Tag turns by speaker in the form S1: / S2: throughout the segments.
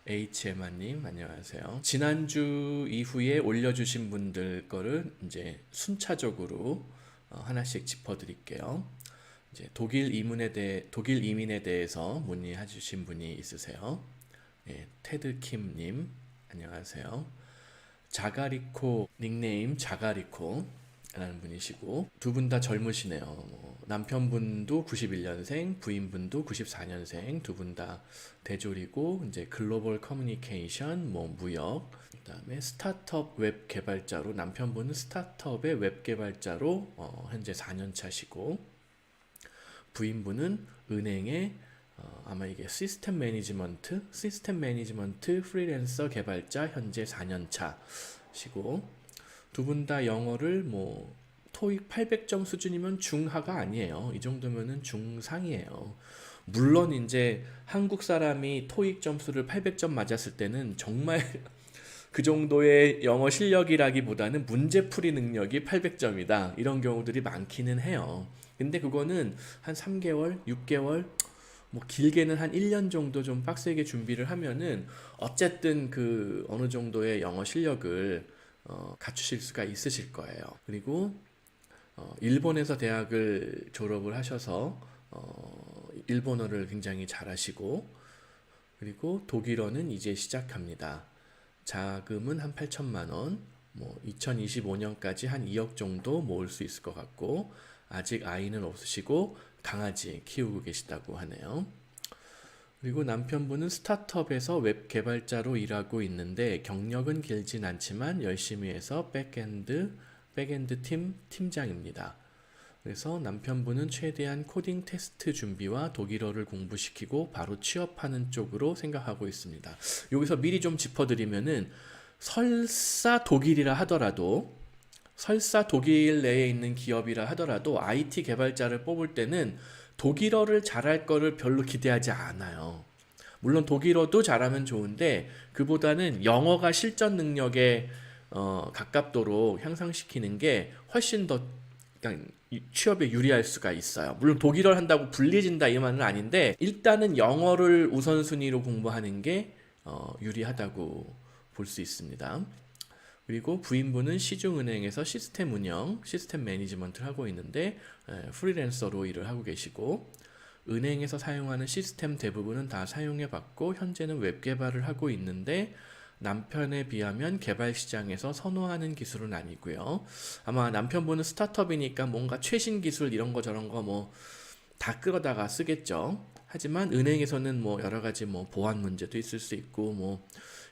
S1: HM아님 안녕하세요. 지난주 이후에 올려주신 분들 거를 이제 순차적으로 하나씩 짚어드릴게요. 이제 독일 이민에 대해서 문의해 주신 분이 있으세요. 예, 테드 킴님 안녕하세요. 자가리코 닉네임 자가리코라는 분이시고 두 분 다 젊으시네요. 남편분도 91년생, 부인분도 94년생, 두 분 다 대졸이고 이제 글로벌 커뮤니케이션, 무역, 그다음에 스타트업 웹 개발자로 남편분은 스타트업의 웹 개발자로 현재 4년 차시고 부인분은 은행에 아마 이게 시스템 매니지먼트 프리랜서 개발자 현재 4년 차시고 두 분 다 영어를 토익 800점 수준이면 중하가 아니에요. 이 정도면은 중상이에요. 물론 이제 한국 사람이 토익 점수를 800점 맞았을 때는 정말 그 정도의 영어 실력이라기보다는 문제풀이 능력이 800점이다. 이런 경우들이 많기는 해요. 근데 그거는 한 3개월, 6개월, 길게는 한 1년 정도 좀 빡세게 준비를 하면은 어쨌든 그 어느 정도의 영어 실력을 갖추실 수가 있으실 거예요. 그리고 일본에서 대학을 졸업을 하셔서 일본어를 굉장히 잘하시고 그리고 독일어는 이제 시작합니다. 자금은 한 8천만 원, 2025년까지 한 2억 정도 모을 수 있을 것 같고 아직 아이는 없으시고 강아지 키우고 계시다고 하네요. 그리고 남편분은 스타트업에서 웹 개발자로 일하고 있는데 경력은 길진 않지만 열심히 해서 백엔드 팀 팀장입니다. 그래서 남편분은 최대한 코딩 테스트 준비와 독일어를 공부시키고 바로 취업하는 쪽으로 생각하고 있습니다. 여기서 미리 좀 짚어드리면은 설사 독일이라 하더라도 설사 독일 내에 있는 기업이라 하더라도 IT 개발자를 뽑을 때는 독일어를 잘할 거를 별로 기대하지 않아요. 물론 독일어도 잘하면 좋은데 그보다는 영어가 실전 능력에 가깝도록 향상시키는 게 훨씬 더 그냥 취업에 유리할 수가 있어요. 물론 독일어를 한다고 불리해진다 이 말은 아닌데 일단은 영어를 우선순위로 공부하는 게 유리하다고 볼 수 있습니다. 그리고 부인분은 시중은행에서 시스템 운영, 시스템 매니지먼트를 하고 있는데 프리랜서로 일을 하고 계시고 은행에서 사용하는 시스템 대부분은 다 사용해 봤고 현재는 웹 개발을 하고 있는데 남편에 비하면 개발 시장에서 선호하는 기술은 아니고요. 아마 남편분은 스타트업이니까 뭔가 최신 기술 이런 거 저런 거 다 끌어다가 쓰겠죠. 하지만 은행에서는 여러 가지 보안 문제도 있을 수 있고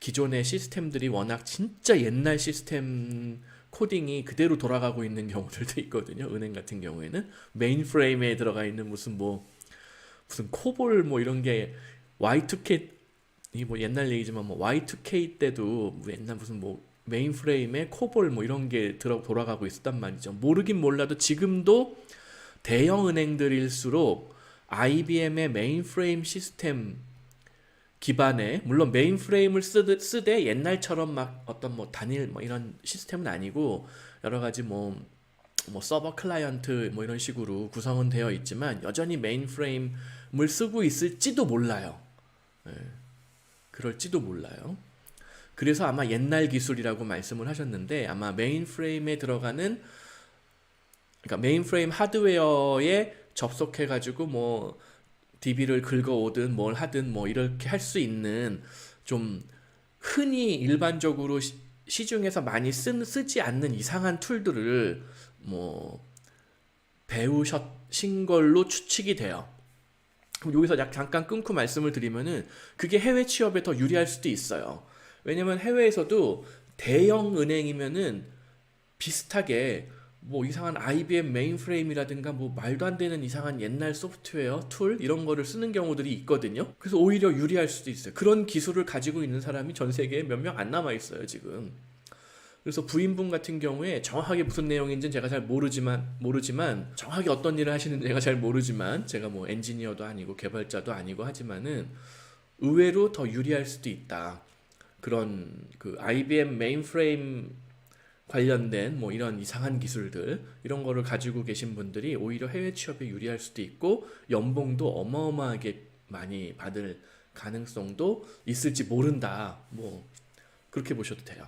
S1: 기존의 시스템들이 워낙 진짜 옛날 시스템 코딩이 그대로 돌아가고 있는 경우들도 있거든요. 은행 같은 경우에는 메인프레임에 들어가 있는 무슨 코볼 이런 게 Y2K 이 옛날 얘기지만 Y2K 때도 옛날 무슨 메인프레임에 코볼 이런 게 돌아가고 있었단 말이죠. 모르긴 몰라도 지금도 대형 은행들일수록 IBM의 메인프레임 시스템 기반에 물론 메인프레임을 쓰되 옛날처럼 막 어떤 단일 이런 시스템은 아니고 여러 가지 서버 클라이언트 이런 식으로 구성은 되어 있지만 여전히 메인프레임을 쓰고 있을지도 몰라요. 예, 그럴지도 몰라요. 그래서 아마 옛날 기술이라고 말씀을 하셨는데 아마 메인프레임에 들어가는 그러니까 메인프레임 하드웨어에 접속해가지고 DB를 긁어오든 뭘 하든 이렇게 할 수 있는 좀 흔히 일반적으로 시중에서 많이 쓰지 않는 이상한 툴들을 배우신 걸로 추측이 돼요. 그럼 여기서 잠깐 끊고 말씀을 드리면은 그게 해외 취업에 더 유리할 수도 있어요. 왜냐면 해외에서도 대형 은행이면은 비슷하게 이상한 IBM 메인프레임이라든가 말도 안 되는 이상한 옛날 소프트웨어 툴 이런 거를 쓰는 경우들이 있거든요. 그래서 오히려 유리할 수도 있어요. 그런 기술을 가지고 있는 사람이 전 세계에 몇 명 안 남아 있어요 지금. 그래서 부인분 같은 경우에 정확하게 무슨 내용인지는 제가 잘 모르지만 정확히 어떤 일을 하시는지 제가 잘 모르지만 제가 엔지니어도 아니고 개발자도 아니고 하지만은 의외로 더 유리할 수도 있다. 그런 그 IBM 메인프레임 관련된 이런 이상한 기술들 이런 거를 가지고 계신 분들이 오히려 해외 취업에 유리할 수도 있고 연봉도 어마어마하게 많이 받을 가능성도 있을지 모른다. 뭐 그렇게 보셔도 돼요.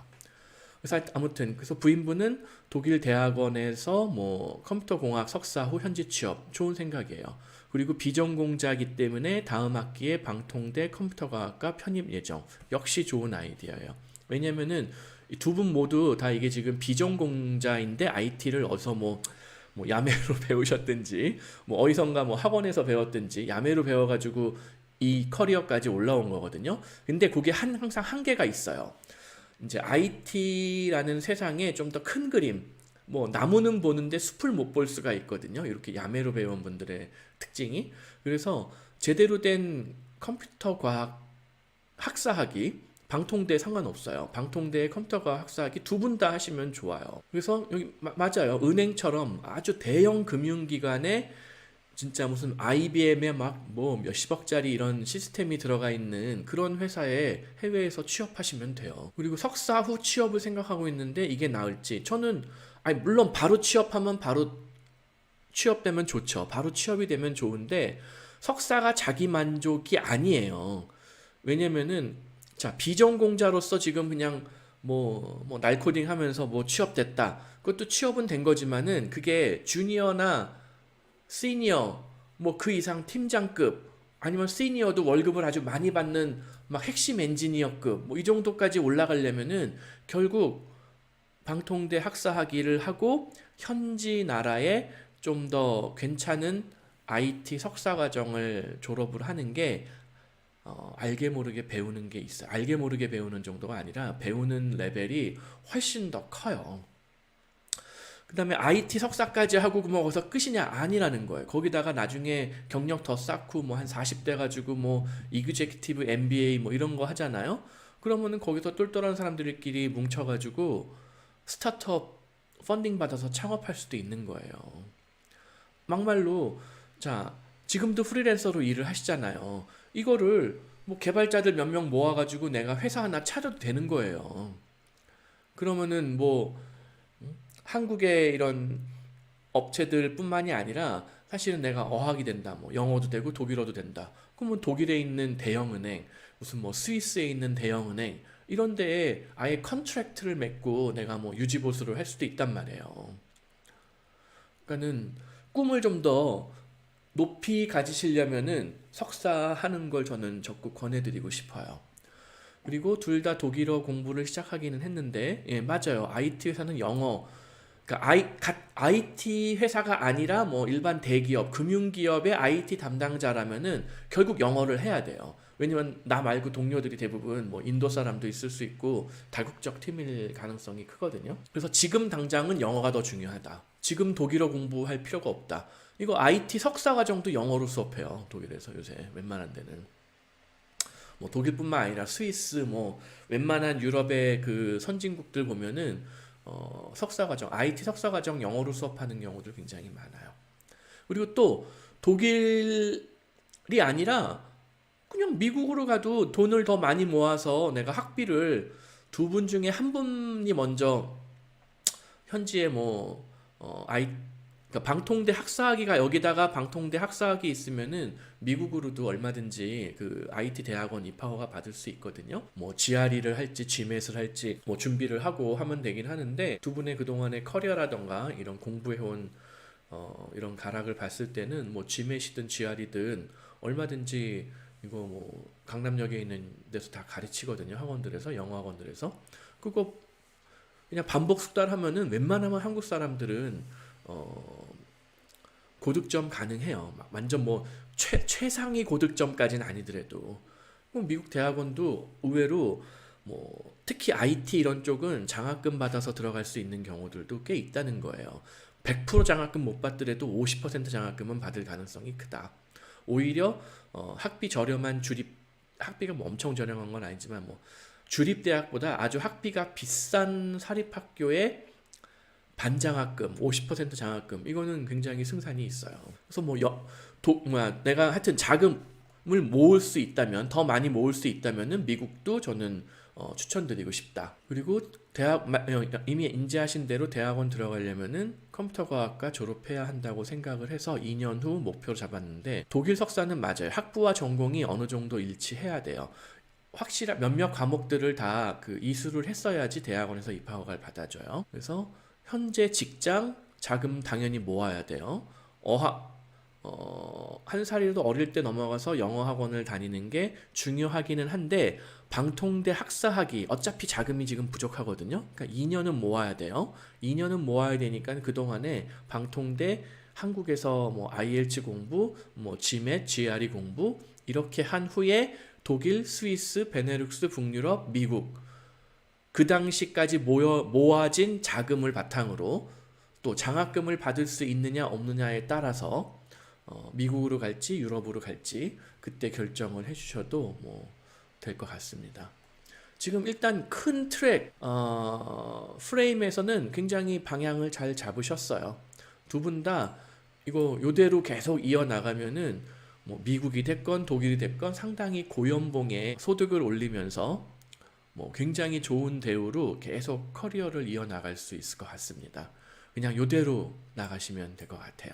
S1: 그래서 아무튼 그래서 부인분은 독일 대학원에서 뭐 컴퓨터공학 석사 후 현지 취업 좋은 생각이에요. 그리고 비전공자이기 때문에 다음 학기에 방통대 컴퓨터과학과 편입 예정. 역시 좋은 아이디어예요. 왜냐면은 이 두 분 모두 다 이게 지금 비전공자인데 IT를 어디서 뭐 야매로 배우셨든지 뭐 어디선가 뭐 학원에서 배웠든지 야매로 배워가지고 이 커리어까지 올라온 거거든요. 근데 그게 항상 한계가 있어요. 이제 IT라는 세상에 좀 더 큰 그림, 뭐 나무는 보는데 숲을 못 볼 수가 있거든요. 이렇게 야매로 배운 분들의 특징이. 그래서 제대로 된 컴퓨터 과학 학사학위 방통대 상관없어요. 방통대 컴퓨터과학 학사학위 두 분 다 하시면 좋아요. 그래서 여기 맞아요. 은행처럼 아주 대형 금융기관에 진짜 무슨 IBM에 막 뭐 몇십억짜리 이런 시스템이 들어가 있는 그런 회사에 해외에서 취업하시면 돼요. 그리고 석사 후 취업을 생각하고 있는데 이게 나을지 저는 아니 물론 바로 취업하면 바로 취업되면 좋죠. 바로 취업이 되면 좋은데 석사가 자기 만족이 아니에요. 왜냐면은 자 비전공자로서 지금 그냥 뭐 날코딩 하면서 뭐 취업됐다. 그것도 취업은 된 거지만은 그게 주니어나 시니어 뭐 그 이상 팀장급 아니면 시니어도 월급을 아주 많이 받는 막 핵심 엔지니어급 뭐 이 정도까지 올라가려면은 결국 방통대 학사학위를 하고 현지 나라에 좀 더 괜찮은 IT 석사 과정을 졸업을 하는 게 알게 모르게 배우는 게 있어요. 알게 모르게 배우는 정도가 아니라 배우는 레벨이 훨씬 더 커요. 그 다음에 IT 석사까지 하고 뭐 거기서 끝이냐? 아니라는 거예요. 거기다가 나중에 경력 더 쌓고 뭐 한 40대 가지고 뭐 이그제큐티브 MBA 뭐 이런 거 하잖아요. 그러면은 거기서 똘똘한 사람들끼리 뭉쳐가지고 스타트업 펀딩 받아서 창업할 수도 있는 거예요. 막말로 자 지금도 프리랜서로 일을 하시잖아요. 이거를 뭐 개발자들 몇 명 모아가지고 내가 회사 하나 차려도 되는 거예요. 그러면은 뭐 한국의 이런 업체들 뿐만이 아니라 사실은 내가 어학이 된다. 뭐 영어도 되고 독일어도 된다. 그러면 독일에 있는 대형은행, 무슨 뭐 스위스에 있는 대형은행 이런 데에 아예 컨트랙트를 맺고 내가 뭐 유지보수를 할 수도 있단 말이에요. 그러니까는 꿈을 좀 더 높이 가지시려면은 석사 하는 걸 저는 적극 권해드리고 싶어요. 그리고 둘 다 독일어 공부를 시작하기는 했는데, 예, 맞아요. IT 회사는 영어, 그러니까 IT 회사가 아니라 뭐 일반 대기업, 금융기업의 IT 담당자라면은 결국 영어를 해야 돼요. 왜냐면 나 말고 동료들이 대부분 뭐 인도 사람도 있을 수 있고 다국적 팀일 가능성이 크거든요. 그래서 지금 당장은 영어가 더 중요하다. 지금 독일어 공부할 필요가 없다. 이거 IT 석사 과정도 영어로 수업해요. 독일에서 요새 웬만한 데는. 뭐 독일뿐만 아니라 스위스 뭐 웬만한 유럽의 그 선진국들 보면은 석사 과정, IT 석사 과정 영어로 수업하는 경우도 굉장히 많아요. 그리고 또 독일이 아니라 그냥 미국으로 가도 돈을 더 많이 모아서 내가 학비를 두 분 중에 한 분이 먼저 현지에 뭐 그러니까 방통대 학사학위가 여기다가 방통대 학사학위 있으면은 미국으로도 얼마든지 그 IT 대학원 입학허가 받을 수 있거든요. 뭐 GRE를 할지 GMAT을 할지 뭐 준비를 하고 하면 되긴 하는데 두 분의 그동안의 커리어라던가 이런 공부해온 이런 가락을 봤을 때는 뭐 GMAT이든 GRE든 얼마든지 이거 뭐 강남역에 있는 데서 다 가르치거든요. 학원들에서 영어 학원들에서 그거 그냥 반복 숙달하면은 웬만하면 한국 사람들은 고득점 가능해요. 막 완전 뭐 최상위 고득점까지는 아니더라도 뭐 미국 대학원도 의외로 뭐 특히 IT 이런 쪽은 장학금 받아서 들어갈 수 있는 경우들도 꽤 있다는 거예요. 100% 장학금 못 받더라도 50% 장학금은 받을 가능성이 크다. 오히려 학비 저렴한 학비가 뭐 엄청 저렴한 건 아니지만 뭐 주립대학보다 아주 학비가 비싼 사립학교의 반장학금, 50% 장학금 이거는 굉장히 승산이 있어요. 그래서 뭐 내가 하여튼 모을 수 있다면, 더 많이 모을 수 있다면은 미국도 저는 추천드리고 싶다. 그리고 이미 인지하신 대로 대학원 들어가려면은 컴퓨터과학과 졸업해야 한다고 생각을 해서 2년 후 목표로 잡았는데, 독일 석사는 맞아요. 학부와 전공이 어느 정도 일치해야 돼요. 확실한 몇몇 과목들을 다 그 이수를 했어야지 대학원에서 입학허가를 받아줘요. 그래서 현재 직장, 자금 당연히 모아야 돼요. 한 살이라도 어릴 때 넘어가서 영어 학원을 다니는 게 중요하기는 한데, 방통대 학사학위 어차피 자금이 지금 부족하거든요. 그러니까 2년은 모아야 돼요. 2년은 모아야 되니까 그동안에 방통대 한국에서 뭐 IELTS 공부, 뭐 GMAT, GRE 공부 이렇게 한 후에 독일, 스위스, 베네룩스, 북유럽, 미국 그 당시까지 모아진 자금을 바탕으로 또 장학금을 받을 수 있느냐 없느냐에 따라서 미국으로 갈지 유럽으로 갈지 그때 결정을 해주셔도 뭐 될 것 같습니다. 지금 일단 큰 트랙 프레임에서는 굉장히 방향을 잘 잡으셨어요. 두 분 다 이거 요대로 계속 이어나가면은 뭐 미국이 됐건 독일이 됐건 상당히 고연봉의 소득을 올리면서 뭐 굉장히 좋은 대우로 계속 커리어를 이어나갈 수 있을 것 같습니다. 그냥 요대로 나가시면 될 것 같아요.